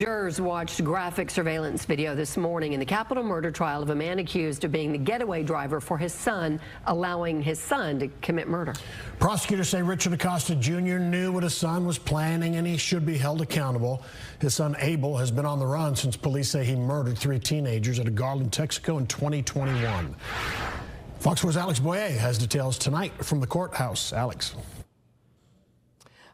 Jurors watched graphic surveillance video this morning in the capital murder trial of a man accused of being the getaway driver for his son, allowing his son to commit murder. Prosecutors say Richard Acosta Jr. knew what his son was planning and he should be held accountable. His son Abel has been on the run since police say he murdered 3 teenagers at a Garland, Texaco in 2021. Fox 4's Alex Boyer has details tonight from the courthouse. Alex.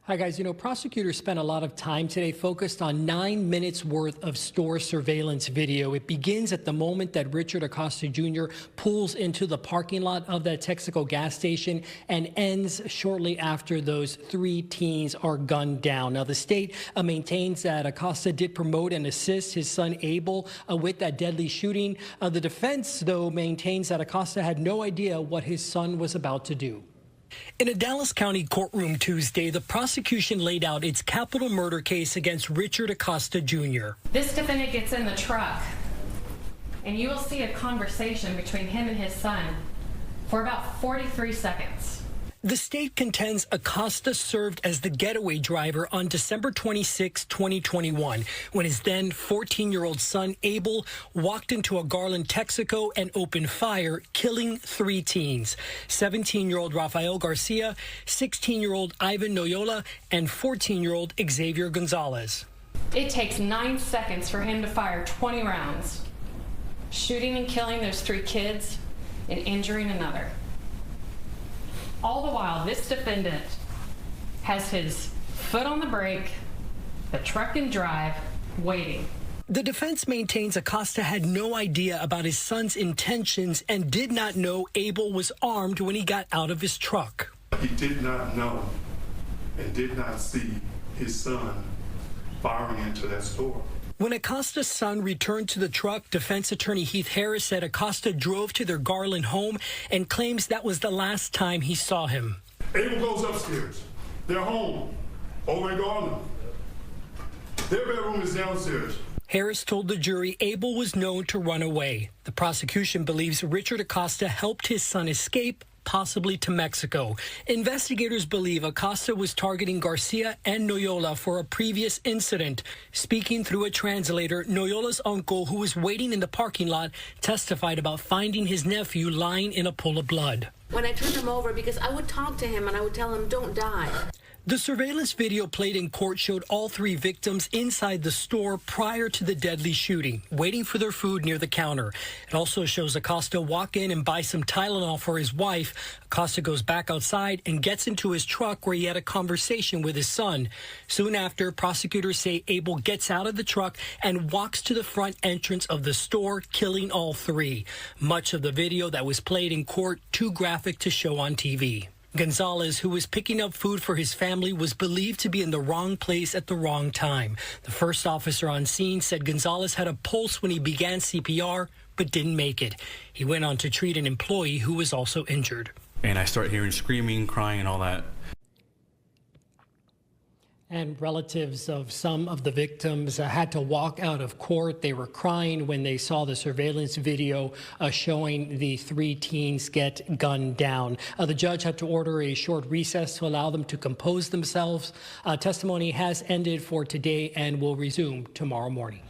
Hi, guys. Prosecutors spent a lot of time today focused on 9 minutes worth of store surveillance video. It begins at the moment that Richard Acosta Jr. pulls into the parking lot of that Texaco gas station and ends shortly after those 3 teens are gunned down. Now, the state maintains that Acosta did promote and assist his son Abel with that deadly shooting. The defense, though, maintains that Acosta had no idea what his son was about to do. In a Dallas County courtroom Tuesday, the prosecution laid out its capital murder case against Richard Acosta Jr. This defendant gets in the truck, and you will see a conversation between him and his son for about 43 seconds. The state contends Acosta served as the getaway driver on December 26, 2021, when his then 14-year-old son Abel walked into a Garland Texaco and opened fire, killing 3 teens: 17-year-old Rafael Garcia, 16-year-old Ivan Noyola, and 14-year-old Xavier Gonzalez. It takes 9 seconds for him to fire 20 rounds, shooting and killing those 3 kids and injuring another. All the while, this defendant has his foot on the brake, the truck in drive, waiting. The defense maintains Acosta had no idea about his son's intentions and did not know Abel was armed when he got out of his truck. He did not know and did not see his son firing into that store. When Acosta's son returned to the truck, defense attorney Heath Harris said Acosta drove to their Garland home and claims that was the last time he saw him. Abel goes upstairs. They're home, over in Garland. Their bedroom is downstairs. Harris told the jury Abel was known to run away. The prosecution believes Richard Acosta helped his son escape, possibly to Mexico. Investigators believe Acosta was targeting Garcia and Noyola for a previous incident. Speaking through a translator, Noyola's uncle, who was waiting in the parking lot, testified about finding his nephew lying in a pool of blood. When I turned him over, because I would talk to him and I would tell him, don't die. The surveillance video played in court showed all 3 victims inside the store prior to the deadly shooting, waiting for their food near the counter. It also shows Acosta walk in and buy some Tylenol for his wife. Acosta goes back outside and gets into his truck where he had a conversation with his son. Soon after, prosecutors say Abel gets out of the truck and walks to the front entrance of the store, killing all 3. Much of the video that was played in court too graphic to show on TV. Gonzalez, who was picking up food for his family, was believed to be in the wrong place at the wrong time. The first officer on scene said Gonzalez had a pulse when he began CPR, but didn't make it. He went on to treat an employee who was also injured. And I start hearing screaming, crying, and all that. And relatives of some of the victims had to walk out of court. They were crying when they saw the surveillance video showing the 3 teens get gunned down. The judge had to order a short recess to allow them to compose themselves. Testimony has ended for today and will resume tomorrow morning.